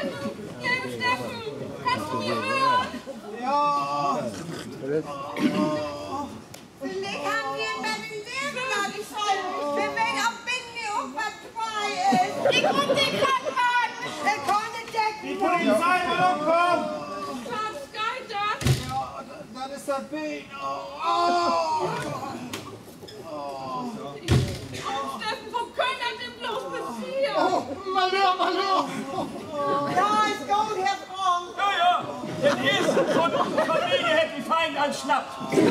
Steffen, kannst du mir hören? Ja. Vielleicht haben wir in Berlin gar nicht voll. Wir werden auch binden, ob was frei ist. Ich rufe den Krankenwagen. Der konnte Die decken. Polizei will umkommen. Charles Sky, das? Ja, das ist das Bein. Oh. Oh, Steffen, wo können das denn bloß passieren? Malheur. Ja, ist gut, Herr Frank. Ja, das ist von unserer Familie hätte die Feind anschnappt. Sie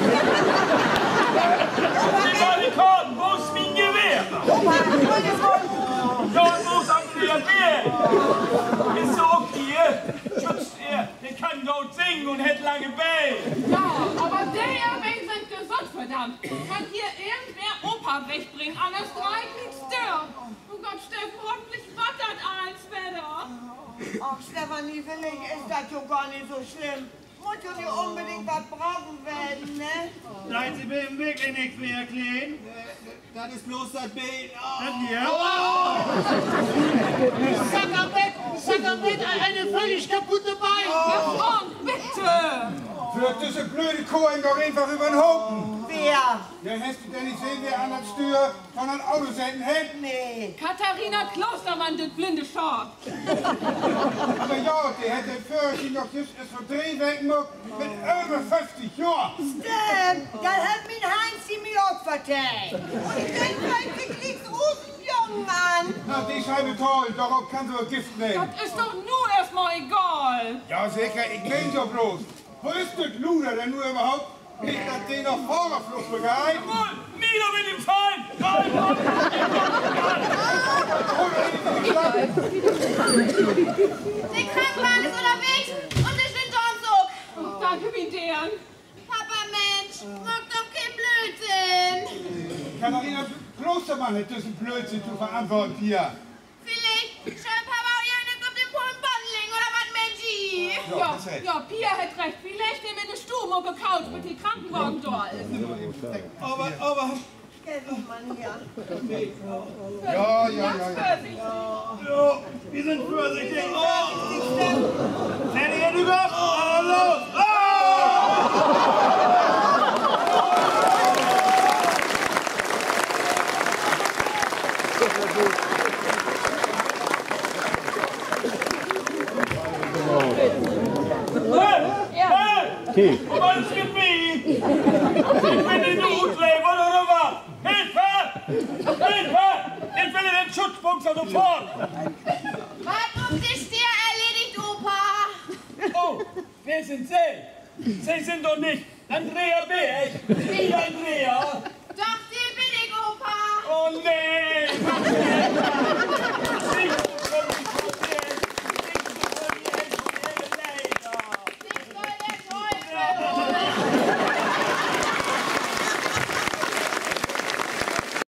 war gekommen, wo ist mein Gewehr? Dort muss Andrea Bär. Ist so okay, schützt er, der kann gut singen und hat lange Beine. Ja, aber der Wegen sind gesund, verdammt. Kann hier irgendwer Opa wegbringen, anders drei kriegst du. Oh Gott, Steffen, hoffentlich wattert eins wieder. Ach, Stefanie, vielleicht ist das ja gar nicht so schlimm. Muss ja nicht unbedingt was brauchen werden, ne? Nein, Sie will wirklich nichts mehr erklären. Das ist bloß das Bein. Das hier? Sackerbeck, eine völlig kaputte Bein. Herr Frank, bitte. Führt diese blöde Kuh ihn doch einfach über den Haufen. Wer? Dann hast du denn nicht sehen, wer an der Steuer von einem Auto senden hält? Nee. Katharina Klostermann, das blinde Schaf. Aber ja, der hätte vorhin noch just es verdrehen werden mit über 50 Jahren. Stimmt, das hat mein Heinz die mir auch vertellt. Und ich denke, vielleicht liegt Rosenjungen an. Na, die Scheibe toll, darauf kannst du Gift nehmen. Das ist doch nur erstmal egal. Ja, sicher, ich kenn doch bloß. Wo ist das Luder denn nur überhaupt? Nicht, dass den noch Fahrerflucht begreift. Jawohl, nieder mit dem Feind! Nein, Der Krankenwagen ist unterwegs und ist in Dornzug. Oh, danke, wie deren. Papa, Mensch, mach doch kein Blödsinn. Katharina Klostermann hat diesen Blödsinn zu verantworten hier. Vielleicht schreibt Papa auch irgendwas auf den Polen-Bottling oder was, Mensch? Ja, das recht. ja, Pia hat recht. Vielleicht nehmen wir eine Stumo gekaut mit den Krankenwagen dort. Aber. Gell, Mann, hier. Ja. Ja, wir sind vorsichtig. Oh! Seid ihr über? Oh, los! Hey! Wo war das mit mir? Ich bin in der Hutleber oder was? Hilfe! Ich will in den Schutzbunker sofort! Was um dich dir erledigt, Opa? Oh, wer sind Sie? Sie sind doch nicht Andrea Bär. Ich bin Andrea.